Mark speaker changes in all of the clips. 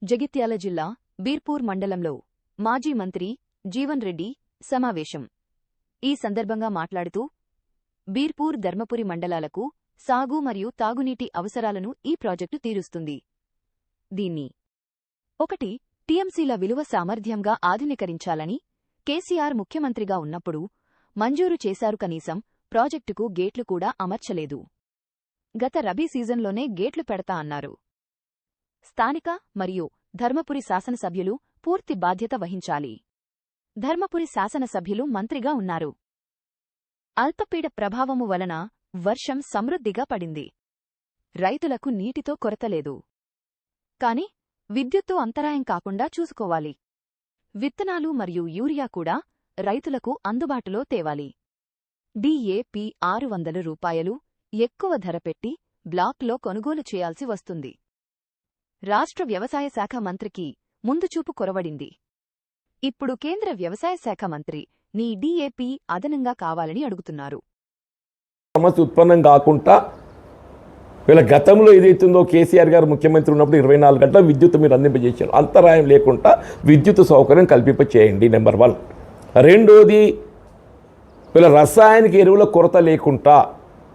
Speaker 1: జగిత్యాల జిల్లా బీర్పూర్ మండలంలో మాజీ మంత్రి జీవన్ రెడ్డి సమావేశం. ఈ సందర్భంగా మాట్లాడుతూ బీర్పూర్ ధర్మపురి మండలాలకు సాగు మరియు తాగునీటి అవసరాలను ఈ ప్రాజెక్టు తీరుస్తుంది. దీన్ని 1 టీఎంసీల విలువ సామర్థ్యంగా ఆధునీకరించాలని కేసీఆర్ ముఖ్యమంత్రిగా ఉన్నప్పుడు మంజూరు చేశారు. కనీసం ప్రాజెక్టుకు గేట్లు కూడా అమర్చలేదు. గత రబీ సీజన్లోనే గేట్లు పెడతా అన్నారు. స్థానిక మరియు ధర్మపురి శాసనసభ్యులు పూర్తి బాధ్యత వహించాలి. ధర్మపురి శాసనసభ్యులు మంత్రిగా ఉన్నారు. అల్పపీడ ప్రభావము వలన వర్షం సమృద్ధిగా పడింది. రైతులకు నీటితో కొరతలేదు. కాని విద్యుత్తు అంతరాయం కాకుండా చూసుకోవాలి. విత్తనాలు మరియు యూరియా కూడా రైతులకు అందుబాటులో తేవాలి. DAP 600 రూపాయలు ఎక్కువ ధర పెట్టి బ్లాక్లో కొనుగోలు చేయాల్సి వస్తుంది. రాష్ట్ర వ్యవసాయ శాఖ మంత్రికి ముందుచూపు కొరవడింది. ఇప్పుడు కేంద్ర వ్యవసాయ శాఖ మంత్రి నీ DAP అదనంగా కావాలని అడుగుతున్నారు.
Speaker 2: సమస్య ఉత్పన్నం కాకుండా వీళ్ళ గతంలో ఏదైతుందో కేసీఆర్ గారు ముఖ్యమంత్రి ఉన్నప్పుడు 24 గంటల విద్యుత్ మీరు అందింపజేశారు. అంతరాయం లేకుండా విద్యుత్ సౌకర్యం కల్పింప చేయండి. నెంబర్ 1. రెండోది, వీళ్ళ రసాయనిక ఎరువుల కొరత లేకుండా,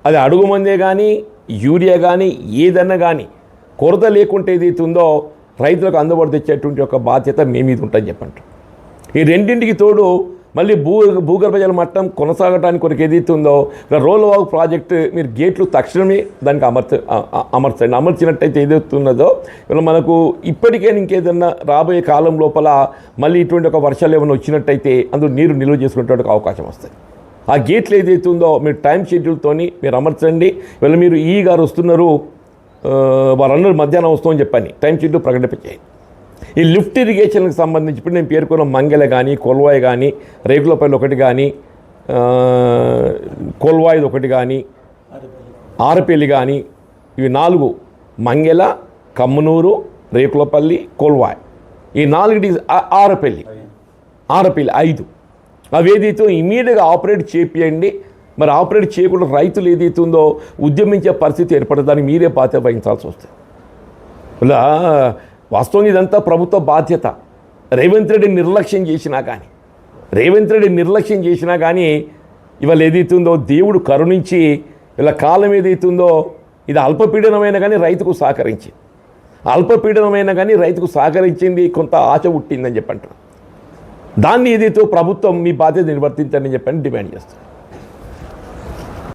Speaker 2: అది అడుగు మందే కానీ యూరియా కానీ ఏదన్నా కానీ కొరత లేకుంటే ఏదైతుందో రైతులకు అందుబాటు తెచ్చేటువంటి ఒక బాధ్యత మీ మీద ఉంటుందని చెప్పండి. ఈ రెండింటికి తోడు మళ్ళీ భూగర్భ జల మట్టం కొనసాగడానికి కొరకు ఏదైతుందో రోలవాగు ప్రాజెక్టు మీరు గేట్లు తక్షణమే దానికి అమర్చండి. అమర్చినట్టయితే ఏదైతున్నదో ఇలా మనకు ఇప్పటికే ఇంకేదన్నా రాబోయే కాలం లోపల మళ్ళీ ఇటువంటి ఒక వర్షాలు ఏమైనా వచ్చినట్టయితే అందులో నీరు నిల్వ చేసుకునేటువంటి అవకాశం వస్తుంది. ఆ గేట్లు ఏదైతుందో మీరు టైం షెడ్యూల్తోని మీరు అమర్చండి. వీళ్ళు మీరు గారు వస్తున్నారు, వాళ్ళందరూ మధ్యాహ్నం వస్తామని చెప్పని టైం షెడ్యూల్ ప్రకటించేయండి. ఈ లిఫ్ట్ ఇరిగేషన్కి సంబంధించి ఇప్పుడు నేను పేర్కొన్న మంగెల కానీ కొల్వాయి కానీ రేకులపల్లి ఒకటి కానీ కొల్వాయి ఒకటి కానీ ఆరపల్లి కానీ ఇవి 4 మంగెల, కమ్మనూరు, రేకులపల్లి, కొల్వాయి ఈ 4 ఆరపల్లి 5 అవి ఏదైతే ఇమీడియట్గా ఆపరేట్ చేపియండి. మరి ఆపరేట్ చేయకుండా రైతులు ఏదైతుందో ఉద్యమించే పరిస్థితి ఏర్పడదానికి మీరే బాధ్యత వహించాల్సి వస్తుంది. ఇలా వాస్తవంగా ఇదంతా ప్రభుత్వ బాధ్యత. రేవంత్ రెడ్డి నిర్లక్ష్యం చేసినా కానీ ఇవాళ ఏదైతుందో దేవుడు కరుణించి ఇలా కాలం ఏదైతుందో ఇది అల్పపీడనమైన కానీ రైతుకు సహకరించింది, కొంత ఆశ పుట్టిందని చెప్పంటారు. దాన్ని ఏదైతే ప్రభుత్వం మీ బాధ్యత నిర్వర్తించండి చెప్పని డిమాండ్ చేస్తారు.